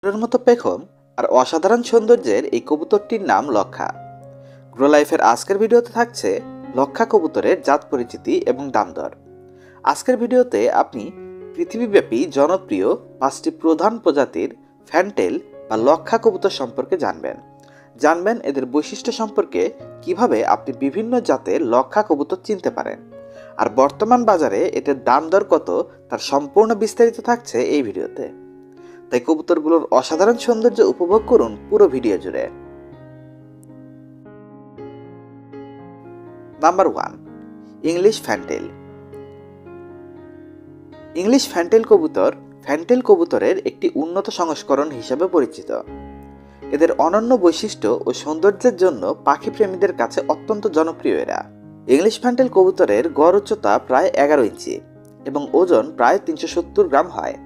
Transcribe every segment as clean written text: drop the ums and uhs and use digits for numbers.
এর মতো পেখম আর অসাধারণ সৌন্দর্যের এই কবুতরটির নাম লক্ষা। গ্রো লাইফের আজকের ভিডিওতে থাকছে লক্ষা কবুতরের জাত পরিচিতি এবং দাম দর। আজকের ভিডিওতে আপনি পৃথিবীব্যাপী জনপ্রিয় 5টি প্রধান প্রজাতির ফ্যান্টেল বা লক্ষা কবুতর সম্পর্কে জানবেন এদের বৈশিষ্ট্য সম্পর্কে, কিভাবে আপনি বিভিন্ন জাতের লক্ষা কবুতর চিনতে পারেন, আর বর্তমান বাজারে এদের দাম দর কত তার সম্পূর্ণ বিস্তারিত থাকছে এই ভিডিওতে। তাই কবুতরগুলোর অসাধারণ সৌন্দর্য উপভোগ করুন পুরো ভিডিও জুড়ে। Number 1, English fantail. English fantail কবুতর ফ্যান্টেল কবুতরের একটি উন্নত সংস্করণ হিসেবে পরিচিত। এদের অনন্য বৈশিষ্ট্য ও সৌন্দর্যের জন্য পাখি প্রেমীদের কাছে অত্যন্ত জনপ্রিয় এরা। ইংলিশ ফ্যান্টেল কবুতরের গড় উচ্চতা প্রায় 11 ইঞ্চি এবং ওজন প্রায় 370 গ্রাম হয়।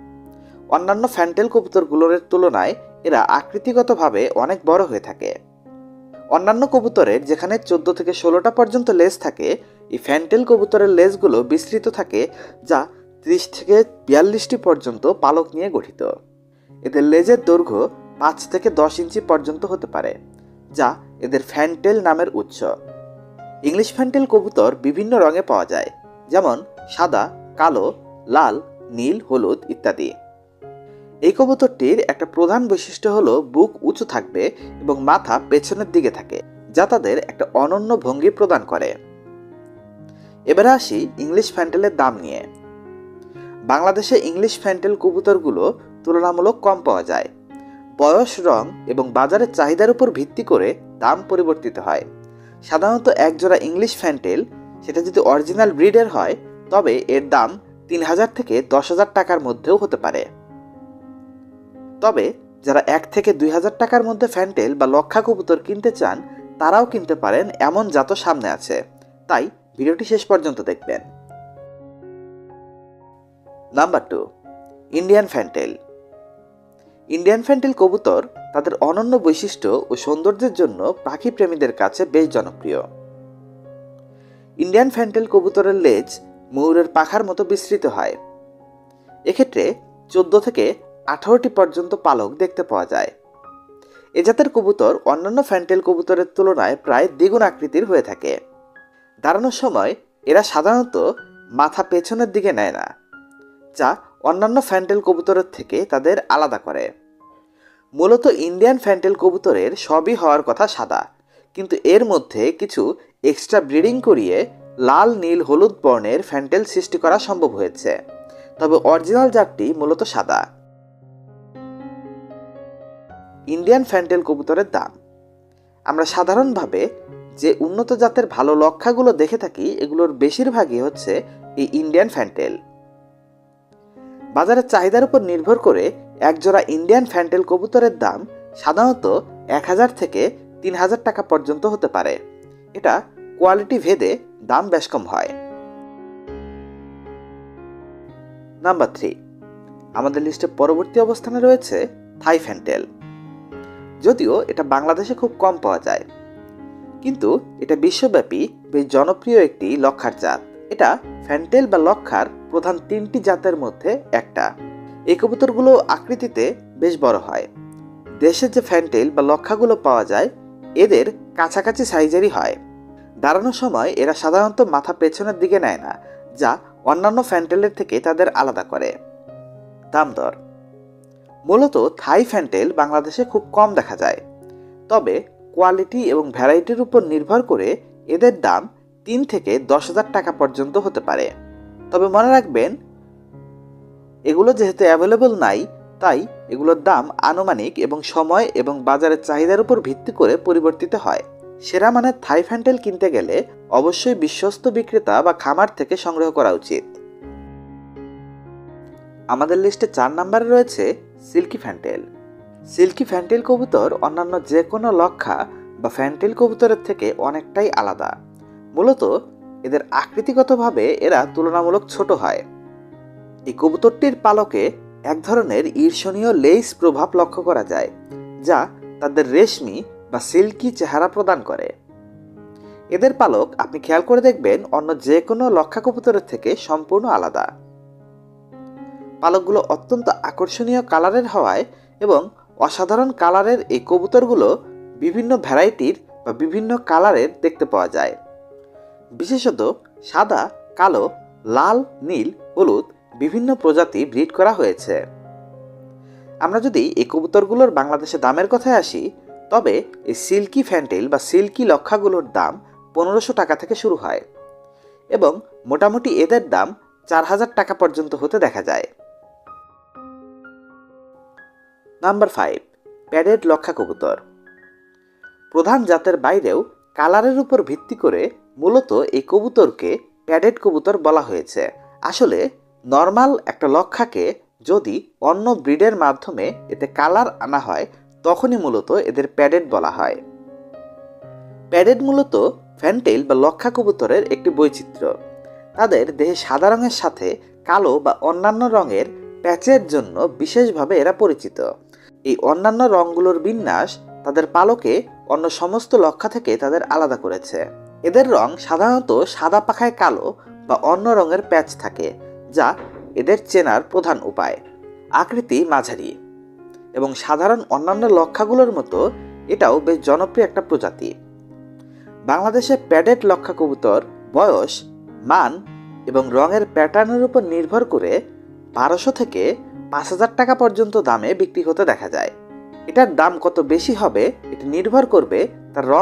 অন্যান্য ফ্যান্টেল কবুতরগুলোর তুলনায় এরা আকৃতিগতভাবে অনেক বড় হয়ে থাকে। অন্যান্য কবুতরের যেখানে 14 থেকে 16টা পর্যন্ত লেজ থাকে, এই ফ্যান্টেল কবুতরের লেজগুলো বিস্তৃত থাকে, যা 30 থেকে 42টি পর্যন্ত পালক নিয়ে গঠিত। এদের লেজের দৈর্ঘ্য 5 থেকে 10 ইঞ্চি পর্যন্ত হতে পারে, যা এদের ফ্যান্টেল নামের উৎস। ইংলিশ ফ্যান্টেল কবুতর বিভিন্ন রঙে পাওয়া যায়, যেমন সাদা, কালো, লাল, নীল, হলুদ ইত্যাদি। এই কবুতরটির একটা প্রধান বৈশিষ্ট্য হলো বুক উঁচু থাকবে এবং মাথা পেছনের দিকে থাকে, যা তাদের একটা অনন্য ভঙ্গি প্রদান করে। এবারে আসি ইংলিশ ফ্যান্টেলের দাম নিয়ে। বাংলাদেশে ইংলিশ ফ্যান্টেল কবুতরগুলো তুলনামূলক কম পাওয়া যায়। বয়স, রং এবং বাজারের চাহিদার উপর ভিত্তি করে দাম পরিবর্তিত হয়। সাধারণত এক জোড়া ইংলিশ ফ্যান্টেল, সেটা যদি অরিজিনাল ব্রিডের হয়, তবে এর দাম 3000 থেকে 10,000 টাকার মধ্যেও হতে পারে। তবে যারা 1 থেকে 2000 টাকার মধ্যে ফ্যান্টেল বা লক্ষা কবুতর কিনতে চান, তারাও কিনতে পারেন, এমন জাতও সামনে আছে। তাই ভিডিওটি শেষ পর্যন্ত দেখবেন। Number 2, Indian fantail. Indian fantail কবুতর তাদের অনন্য বৈশিষ্ট্য ও সৌন্দর্যের জন্য পাখি প্রেমীদের কাছে বেশ জনপ্রিয়। ইন্ডিয়ান ফ্যান্টেল কবুতরের লেজ ময়ূরের পাখার মতো বিস্তৃত হয়। এক্ষেত্রে 14 থেকে 18টি পর্যন্ত পালক দেখতে পাওয়া যায়। এ জাতের কবুতর অন্যান্য ফ্যান্টেল কবুতরের তুলনায় প্রায় দ্বিগুণ আকৃতির হয়ে থাকে। দাঁড়ানোর সময় এরা সাধারণত মাথা পেছনের দিকে নেয় না, যা অন্যান্য ফ্যান্টেল কবুতরের থেকে তাদের আলাদা করে। মূলত ইন্ডিয়ান ফ্যান্টেল কবুতরের সবই হওয়ার কথা সাদা, কিন্তু এর মধ্যে কিছু এক্সট্রা ব্রিডিং করিয়ে লাল, নীল, হলুদ বর্ণের ফ্যান্টেল সৃষ্টি করা সম্ভব হয়েছে, তবে অরিজিনাল জাতটি মূলত সাদা। ইন্ডিয়ান ফ্যান্টেল কবুতরের দাম। আমরা সাধারণভাবে যে উন্নত জাতের ভালো লক্ষাগুলো দেখে থাকি, এগুলোর বেশিরভাগই হচ্ছে এই ইন্ডিয়ান ফ্যান্টেল। বাজারের চাহিদার উপর নির্ভর করে একজোড়া ইন্ডিয়ান ফ্যান্টেল কবুতরের দাম সাধারণত 1000 থেকে 3000 টাকা পর্যন্ত হতে পারে। এটা কোয়ালিটি ভেদে দাম বেশ কম হয়। নাম্বার 3, আমাদের লিস্টে পরবর্তী অবস্থানে রয়েছে থাই ফ্যান্টেল। যদিও এটা বাংলাদেশে খুব কম পাওয়া যায়, কিন্তু এটা বিশ্বব্যাপী বেশ জনপ্রিয় একটি লক্ষার জাত। এটা ফ্যান্টেল বা লক্ষার প্রধান 3টি জাতের মধ্যে একটা। এই কবুতরগুলো আকৃতিতে বেশ বড় হয়। দেশে যে ফ্যান্টেল বা লক্ষাগুলো পাওয়া যায়, এদের কাছাকাছি সাইজেরই হয়। দাঁড়ানোর সময় এরা সাধারণত মাথা পেছনের দিকে নেয় না, যা অন্যান্য ফ্যান্টেলের থেকে তাদের আলাদা করে। দাম দর। মূলত থাই ফ্যান্টেল বাংলাদেশে খুব কম দেখা যায়, তবে কোয়ালিটি এবং ভ্যারাইটির উপর নির্ভর করে এদের দাম 3 থেকে 10,000 টাকা পর্যন্ত হতে পারে। তবে মনে রাখবেন, এগুলো যেহেতু অ্যাভেলেবল নাই, তাই এগুলোর দাম আনুমানিক এবং সময় এবং বাজারের চাহিদার উপর ভিত্তি করে পরিবর্তিত হয়। সেরা মানের থাই ফ্যান্টেল কিনতে গেলে অবশ্যই বিশ্বস্ত বিক্রেতা বা খামার থেকে সংগ্রহ করা উচিত। আমাদের লিস্টে 4 নম্বরে রয়েছে সিল্কি ফ্যান্টেল। সিল্কি ফ্যান্টেল কবুতর অন্যান্য যে কোনো লক্ষা বা ফ্যান্টেল কবুতরের থেকে অনেকটাই আলাদা। মূলত এদের আকৃতিগতভাবে এরা তুলনামূলক ছোট হয়। এই কবুতরটির পালকে এক ধরনের ঈর্ষণীয় লেইস প্রভাব লক্ষ্য করা যায়, যা তাদের রেশমি বা সিল্কি চেহারা প্রদান করে। এদের পালক আপনি খেয়াল করে দেখবেন অন্য যে কোনো লক্ষা কবুতরের থেকে সম্পূর্ণ আলাদা। পালকগুলো অত্যন্ত আকর্ষণীয় কালারের হওয়ায় এবং অসাধারণ কালারের এই কবুতরগুলো বিভিন্ন ভ্যারাইটির বা বিভিন্ন কালারের দেখতে পাওয়া যায়। বিশেষত সাদা, কালো, লাল, নীল, হলুদ বিভিন্ন প্রজাতি ব্রিড করা হয়েছে। আমরা যদি এই কবুতরগুলোর বাংলাদেশে দামের কথায় আসি, তবে এই সিল্কি ফ্যান্টেল বা সিল্কি লক্ষাগুলোর দাম 1500 টাকা থেকে শুরু হয় এবং মোটামুটি এদের দাম 4000 টাকা পর্যন্ত হতে দেখা যায়। নাম্বার 5, প্যাডেড লক্ষা কবুতর। প্রধান জাতের বাইরেও কালারের উপর ভিত্তি করে মূলত এই কবুতরকে প্যাডেড কবুতর বলা হয়েছে। আসলে নর্মাল একটা লক্ষাকে যদি অন্য ব্রিডের মাধ্যমে এতে কালার আনা হয়, তখনই মূলত এদের প্যাডেড বলা হয়। প্যাডেড মূলত ফ্যান্টেল বা লক্ষা কবুতরের একটি বৈচিত্র্য। তাদের দেহে সাদা রঙের সাথে কালো বা অন্যান্য রঙের প্যাচের জন্য বিশেষভাবে এরা পরিচিত। এই অন্যান্য রঙগুলোর বিন্যাস তাদের পালকে অন্য সমস্ত লক্ষা থেকে তাদের আলাদা করেছে। এদের রং সাধারণত সাদা পাখায় কালো বা অন্য রঙের প্যাচ থাকে, যা এদের চেনার প্রধান উপায়। আকৃতি মাঝারি এবং সাধারণ অন্যান্য লক্ষাগুলোর মতো এটাও বেশ জনপ্রিয় একটা প্রজাতি। বাংলাদেশে প্যাডেড লক্ষা কবুতর বয়স, মান এবং রঙের প্যাটার্নের উপর নির্ভর করে 1200 থেকে 5000 টাকা পর্যন্ত দামে বিক্রি হতে দেখা যায়। এটার দাম কত বেশি হবে এটা নির্ভর করবে তার রং